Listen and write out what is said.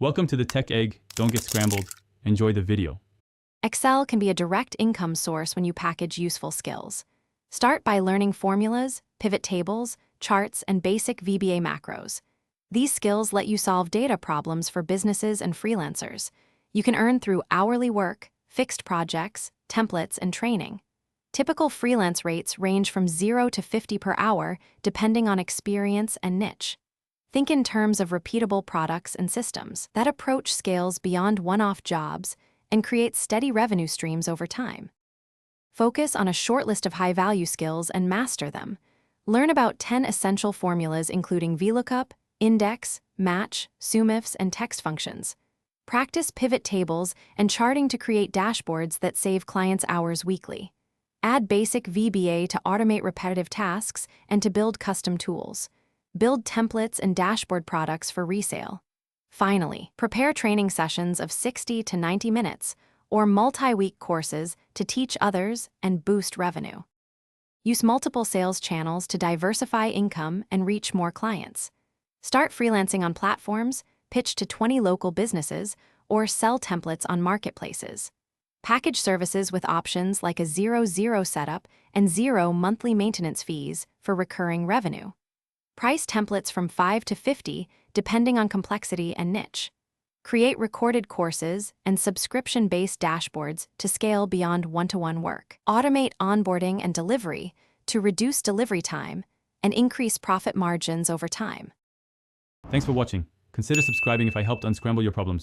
Welcome to the Tech Egg. Don't get scrambled. Enjoy the video. Excel can be a direct income source when you package useful skills. Start by learning formulas, pivot tables, charts, and basic VBA macros. These skills let you solve data problems for businesses and freelancers. You can earn through hourly work, fixed projects, templates, and training. Typical freelance rates range from 0 to 50 per hour, depending on experience and niche. Think in terms of repeatable products and systems. That approach scales beyond one-off jobs and creates steady revenue streams over time. Focus on a short list of high-value skills and master them. Learn about 10 essential formulas including VLOOKUP, index, match, SUMIFs, and text functions. Practice pivot tables and charting to create dashboards that save clients hours weekly. Add basic VBA to automate repetitive tasks and to build custom tools. Build templates and dashboard products for resale. Finally, prepare training sessions of 60 to 90 minutes or multi-week courses to teach others and boost revenue. Use multiple sales channels to diversify income and reach more clients. Start freelancing on platforms, pitch to 20 local businesses, or sell templates on marketplaces. Package services with options like a 0-0 setup and 0 monthly maintenance fees for recurring revenue. Price templates from 5 to 50, depending on complexity and niche. Create recorded courses and subscription-based dashboards to scale beyond one-to-one work. Automate onboarding and delivery to reduce delivery time and increase profit margins over time. Thanks for watching. Consider subscribing if I helped unscramble your problems.